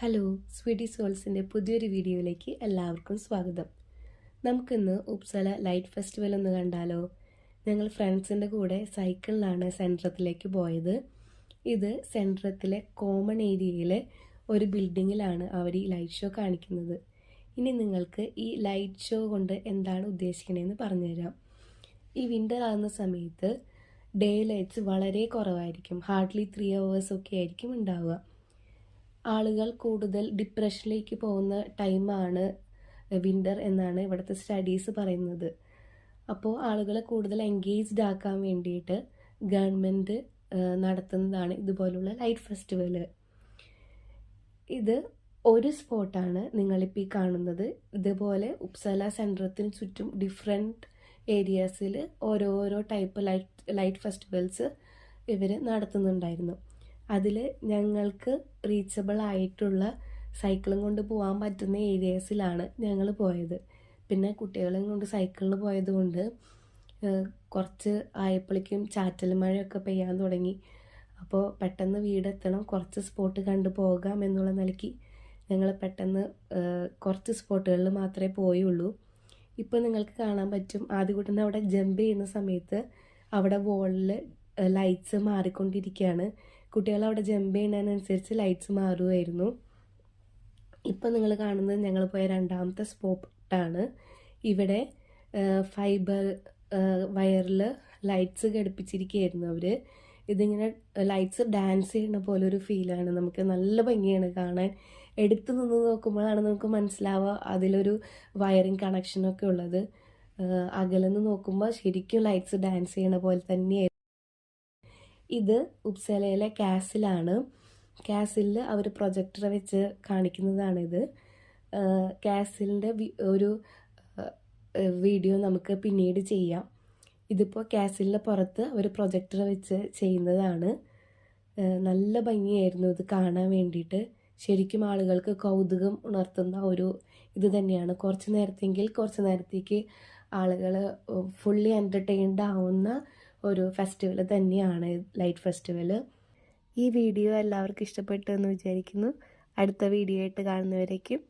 Hello, sweety സോൾസിൻ്റെ പുതിയൊരു വീഡിയോയിലേക്ക് എല്ലാവർക്കും സ്വാഗതം. നമുക്കിന്ന് ഉപ്സല ലൈറ്റ് ഫെസ്റ്റിവൽ ഒന്ന് കണ്ടാലോ? ഞങ്ങൾ ഫ്രണ്ട്സിൻ്റെ കൂടെ സൈക്കിളിലാണ് സെൻട്രത്തിലേക്ക് പോയത്. ഇത് സെൻട്രത്തിലെ കോമൺ ഏരിയയിലെ ഒരു ബിൽഡിങ്ങിലാണ് അവർ ഈ ലൈറ്റ് ഷോ കാണിക്കുന്നത്. ഇനി നിങ്ങൾക്ക് ഈ ലൈറ്റ് ഷോ കൊണ്ട് എന്താണ് ഉദ്ദേശിക്കണതെന്ന് പറഞ്ഞുതരാം. ഈ വിൻ്റർ ആകുന്ന സമയത്ത് ഡേ ലൈറ്റ്സ് വളരെ കുറവായിരിക്കും. ഹാർഡ്ലി 3 hours ഒക്കെ ആയിരിക്കും ഉണ്ടാവുക. ആളുകൾ കൂടുതൽ ഡിപ്രഷനിലേക്ക് പോകുന്ന ടൈമാണ് വിൻ്റർ എന്നാണ് ഇവിടുത്തെ സ്റ്റഡീസ് പറയുന്നത്. അപ്പോൾ ആളുകളെ കൂടുതൽ എൻഗേജ്ഡ് ആക്കാൻ വേണ്ടിയിട്ട് ഗവൺമെൻറ് നടത്തുന്നതാണ് ഇതുപോലുള്ള ലൈറ്റ് ഫെസ്റ്റിവൽ. ഇത് ഒരു സ്പോട്ടാണ് നിങ്ങളിപ്പോൾ ഈ കാണുന്നത്. ഇതുപോലെ ഉപ്സല സെൻട്രത്തിന് ചുറ്റും ഡിഫറെൻറ്റ് ഏരിയാസിൽ ഓരോരോ ടൈപ്പ് ലൈറ്റ് ഫെസ്റ്റിവൽസ് ഇവർ നടത്തുന്നുണ്ടായിരുന്നു. അതിൽ ഞങ്ങൾക്ക് റീച്ചബിൾ ആയിട്ടുള്ള സൈക്കിളും കൊണ്ട് പോകാൻ പറ്റുന്ന ഏരിയാസിലാണ് ഞങ്ങൾ പോയത്. പിന്നെ കുട്ടികളെയും കൊണ്ട് സൈക്കിളിൽ പോയതുകൊണ്ട് കുറച്ച് ആയപ്പോഴേക്കും ചാറ്റൽ മഴയൊക്കെ പെയ്യാൻ തുടങ്ങി. അപ്പോൾ പെട്ടെന്ന് വീടെത്തണം, കുറച്ച് സ്പോട്ട് കണ്ടു പോകാം എന്നുള്ള നിലയ്ക്ക് ഞങ്ങൾ പെട്ടെന്ന് കുറച്ച് സ്പോട്ടുകളിൽ മാത്രമേ പോയുള്ളൂ. ഇപ്പോൾ നിങ്ങൾക്ക് കാണാൻ പറ്റും, ആദ്യകൂട്ടൻ അവിടെ ജമ്പ് ചെയ്യുന്ന സമയത്ത് അവിടെ വോളിൽ ലൈറ്റ്സ് മാറിക്കൊണ്ടിരിക്കുകയാണ്. കുട്ടികൾ അവിടെ ജമ്പ് ചെയ്യുന്നതിനനുസരിച്ച് ലൈറ്റ്സ് മാറുമായിരുന്നു. ഇപ്പം നിങ്ങൾ കാണുന്നത് ഞങ്ങൾ പോയ രണ്ടാമത്തെ സ്പോട്ടാണ്. ഇവിടെ ഫൈബർ വയറിൽ ലൈറ്റ്സ് ഘടിപ്പിച്ചിരിക്കുകയായിരുന്നു അവർ. ഇതിങ്ങനെ ലൈറ്റ്സ് ഡാൻസ് ചെയ്യുന്ന പോലെ ഒരു ഫീലാണ്. നമുക്ക് നല്ല ഭംഗിയാണ് കാണാൻ. എടുത്തു നിന്ന് നോക്കുമ്പോഴാണ് നമുക്ക് മനസ്സിലാവുക അതിലൊരു വയറിങ് കണക്ഷനൊക്കെ ഉള്ളത്. അകലെന്ന് നോക്കുമ്പോൾ ശരിക്കും ലൈറ്റ്സ് ഡാൻസ് ചെയ്യണ പോലെ തന്നെയായിരുന്നു. ഇത് ഉപ്സലയിലെ കാസിലാണ്. കാസിലിൽ അവർ പ്രൊജക്ടർ വെച്ച് കാണിക്കുന്നതാണിത്. കാസിലിൻ്റെ ഒരു വീഡിയോ നമുക്ക് പിന്നീട് ചെയ്യാം. ഇതിപ്പോൾ കാസിലിൻ്റെ പുറത്ത് അവർ പ്രൊജക്ടർ വെച്ച് ചെയ്യുന്നതാണ്. നല്ല ഭംഗിയായിരുന്നു ഇത് കാണാൻ വേണ്ടിയിട്ട്. ശരിക്കും ആളുകൾക്ക് കൗതുകം ഉണർത്തുന്ന ഒരു ഇത് തന്നെയാണ്. കുറച്ച് നേരത്തേക്ക് ആളുകൾ ഫുള്ളി എൻ്റർടൈൻഡ് ആവുന്ന ഒരു ഫെസ്റ്റിവൽ തന്നെയാണ് ലൈറ്റ് ഫെസ്റ്റിവൽ. ഈ വീഡിയോ എല്ലാവർക്കും ഇഷ്ടപ്പെട്ടു എന്ന് വിചാരിക്കുന്നു. അടുത്ത വീഡിയോ ആയിട്ട് കാണുന്നവരേക്കും